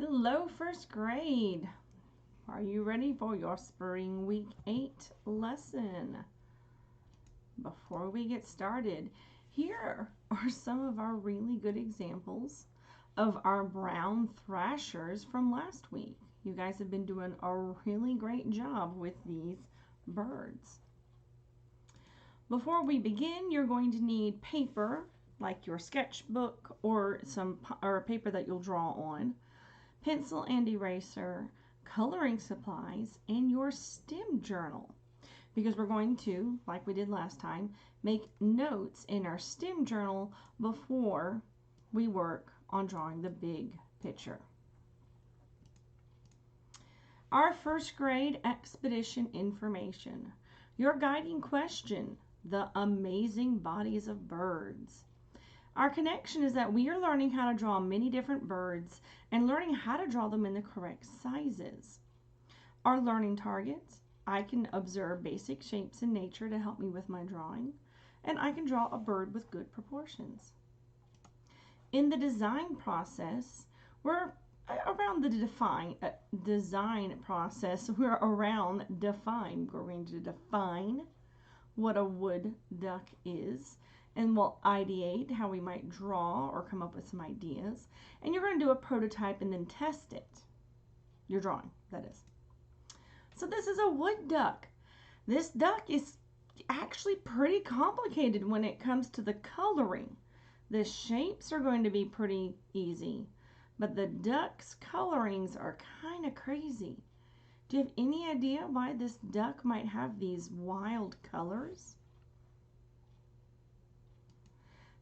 Hello, first grade. Are you ready for your spring week 8 lesson? Before we get started, here are some of our really good examples of our brown thrashers from last week. You guys have been doing a really great job with these birds. Before we begin, you're going to need paper, like your sketchbook or paper that you'll draw on, pencil and eraser, coloring supplies, and your STEM journal. Because we're going to, like we did last time, make notes in our STEM journal before we work on drawing the big picture. Our first grade expedition information. Your guiding question, the amazing bodies of birds. Our connection is that we are learning how to draw many different birds and learning how to draw them in the correct sizes. Our learning targets, I can observe basic shapes in nature to help me with my drawing, and I can draw a bird with good proportions. In the design process, we're around the design process, we're around define. We're going to define what a wood duck is, and we'll ideate how we might draw or come up with some ideas. And you're going to do a prototype and then test it. Your drawing, that is. So this is a wood duck. This duck is actually pretty complicated when it comes to the coloring. The shapes are going to be pretty easy, but the duck's colorings are kind of crazy. Do you have any idea why this duck might have these wild colors?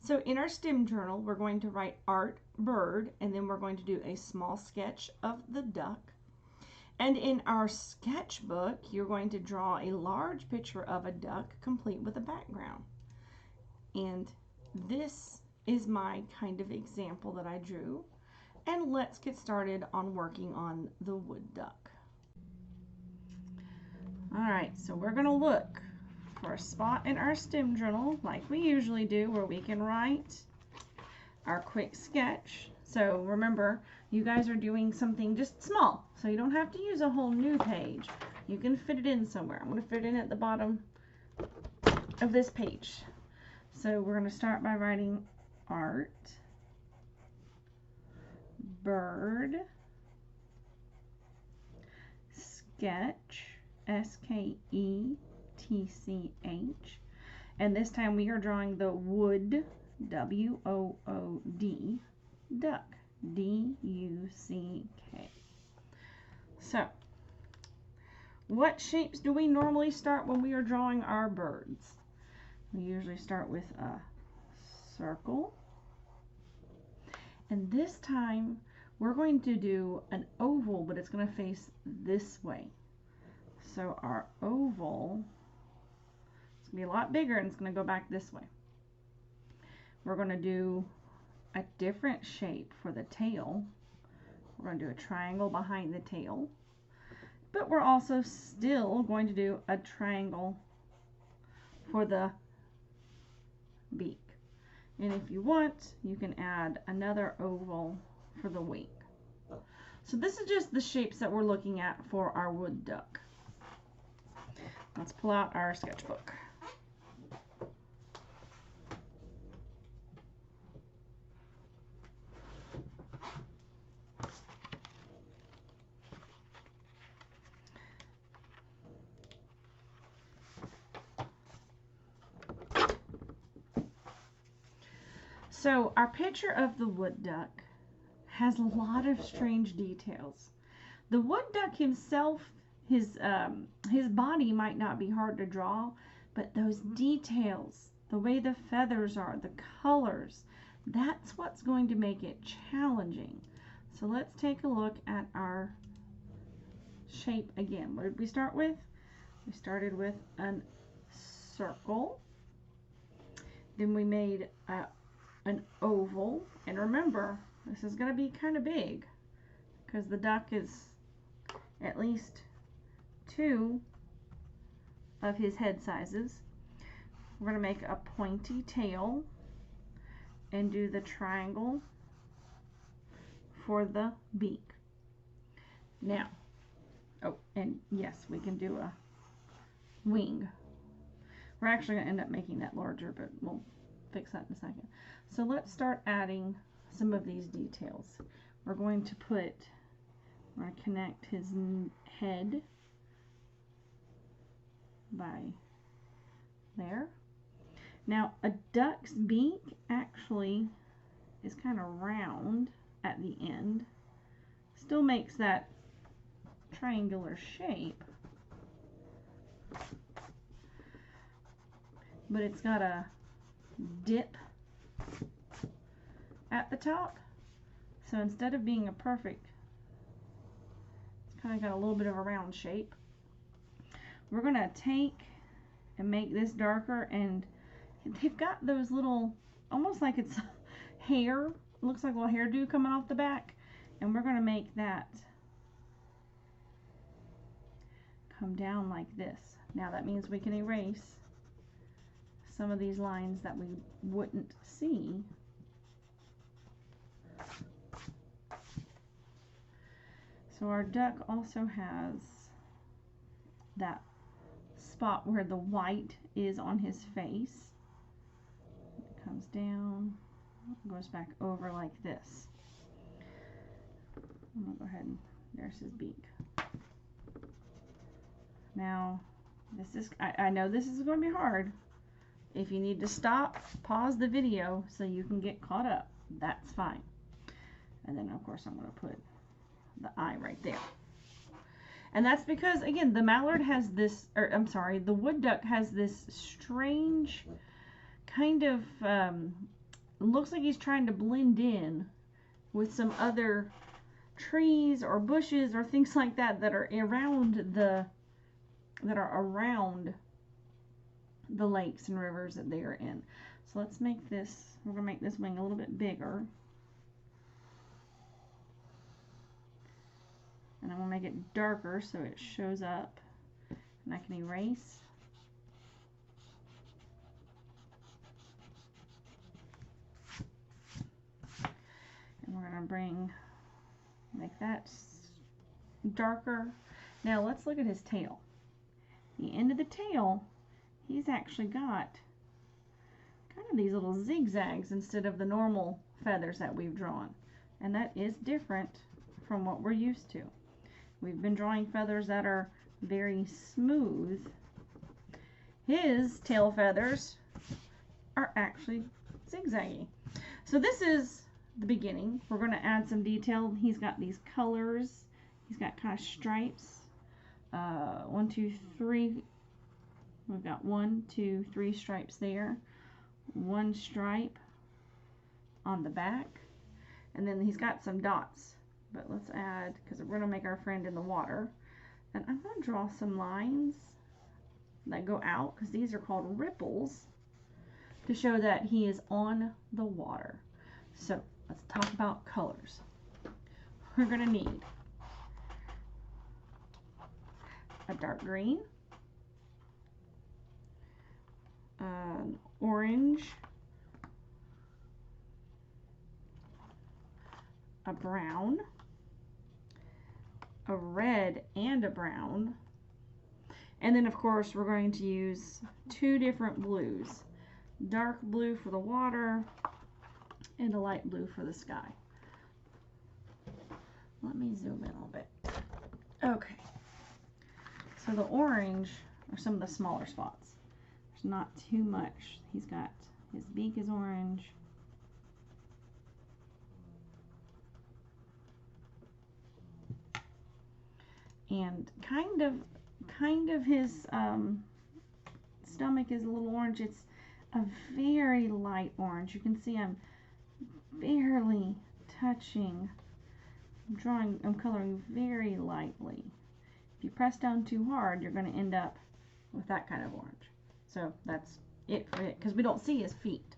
So in our STEM journal, we're going to write art bird, and then we're going to do a small sketch of the duck. And in our sketchbook, you're going to draw a large picture of a duck complete with a background. And this is my kind of example that I drew. And let's get started on working on the wood duck. Alright, so we're going to look for a spot in our STEM journal, like we usually do, where we can write our quick sketch. So remember, you guys are doing something just small, so you don't have to use a whole new page. You can fit it in somewhere. I'm going to fit it in at the bottom of this page. So we're going to start by writing art, bird, sketch, S-K-E-T-C-H, and this time we are drawing the wood, W-O-O-D, duck, D-U-C-K. So, what shapes do we normally start when we are drawing our birds? We usually start with a circle, and this time we're going to do an oval, but it's going to face this way. So our oval is going to be a lot bigger, and it's going to go back this way. We're going to do a different shape for the tail. We're going to do a triangle behind the tail, but we're also still going to do a triangle for the beak. And if you want, you can add another oval for the wing. So this is just the shapes that we're looking at for our wood duck. Let's pull out our sketchbook. So our picture of the wood duck has a lot of strange details. The wood duck himself, his body might not be hard to draw, but those details, the way the feathers are, the colors, that's what's going to make it challenging. So let's take a look at our shape again. What did we start with? We started with a circle. Then we made an oval, and remember, this is going to be kind of big because the duck is at least 2 of his head sizes. We're going to make a pointy tail and do the triangle for the beak. Now, oh, and yes, we can do a wing. We're actually going to end up making that larger, but we'll fix that in a second. So let's start adding some of these details. We're going to connect his head by there. Now, a duck's beak actually is kind of round at the end. Still makes that triangular shape, but it's got a dip at the top. So instead of being a perfect, it's kind of got a little bit of a round shape. We're going to take and make this darker, and they've got those little, almost like it's hair, looks like a little hairdo coming off the back, and we're going to make that come down like this. Now that means we can erase some of these lines that we wouldn't see. So our duck also has that spot where the white is on his face. It comes down, goes back over like this. I'm gonna go ahead and there's his beak. Now, this is, I know this is going to be hard. If you need to stop, pause the video so you can get caught up. That's fine. And then, of course, I'm going to put the eye right there. And that's because, again, the mallard has this, or I'm sorry, the wood duck has this strange kind of, looks like he's trying to blend in with some other trees or bushes or things like that that are around the lakes and rivers that they are in. So let's make this, we're going to make this wing a little bit bigger. And I'm going to make it darker so it shows up. And I can erase. And we're going to make that darker. Now let's look at his tail. The end of the tail, he's actually got kind of these little zigzags instead of the normal feathers that we've drawn. And that is different from what we're used to. We've been drawing feathers that are very smooth. His tail feathers are actually zigzaggy. So this is the beginning. We're going to add some detail. He's got these colors. He's got kind of stripes. 1, 2, 3. We've got 1, 2, 3 stripes there. 1 stripe on the back. And then he's got some dots. But let's add, because we're going to make our friend in the water. And I'm going to draw some lines that go out, because these are called ripples, to show that he is on the water. So let's talk about colors. We're going to need a dark green, an orange, a brown, a red, and a brown. And then, of course, we're going to use 2 different blues. Dark blue for the water and a light blue for the sky. Let me zoom in a little bit. Okay. So the orange are some of the smaller spots. There's not too much. He's got, his beak is orange. And kind of his stomach is a little orange. It's a very light orange. You can see I'm barely touching. I'm coloring very lightly. If you press down too hard, you're going to end up with that kind of orange. So that's it for it, because we don't see his feet.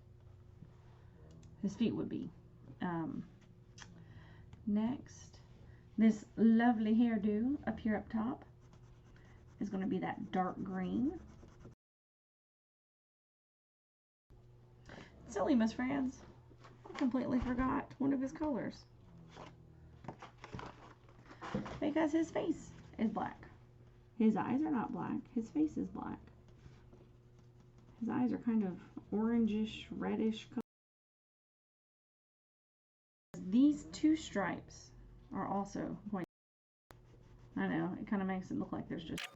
His feet would be. Next, this lovely hairdo up here up top is going to be that dark green. Silly, Miss Franz. I completely forgot one of his colors. because his face is black. His eyes are not black. His face is black. His eyes are kind of orangish, reddish color. These two stripes are also going. I know, it kind of makes it look like there's just.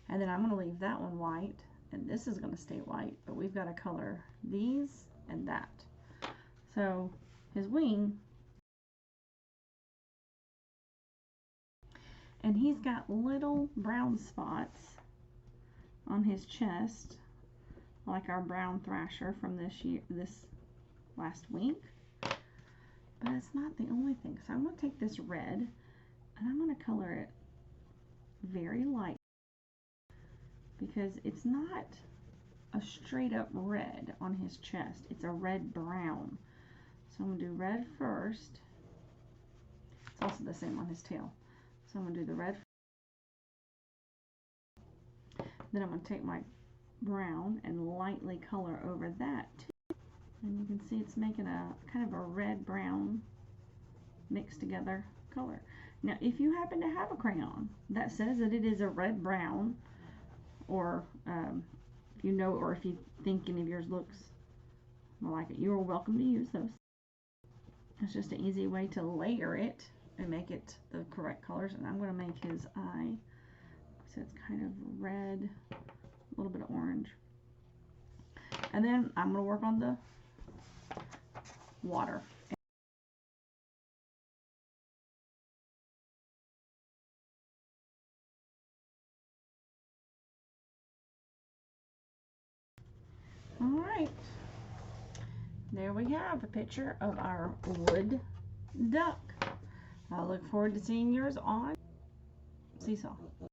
And then I'm going to leave that one white, and this is going to stay white, but we've got to color these and that. So his wing, and he's got little brown spots on his chest, like our brown thrasher from this last week. But it's not the only thing. So I'm going to take this red and I'm going to color it very light, because it's not a straight up red on his chest. It's a red brown. So I'm going to do red first. It's also the same on his tail. So I'm going to do the red. Then I'm going to take my brown and lightly color over that too. And you can see it's making a kind of a red brown mixed together color. Now if you happen to have a crayon that says that it is a red brown, or if you know, or if you think any of yours looks more like it, you are welcome to use those. It's just an easy way to layer it and make it the correct colors. And I'm going to make his eye, so it's kind of red, a little bit of orange. And then I'm going to work on the water. Alright, there we have a picture of our wood duck. I look forward to seeing yours on Seesaw.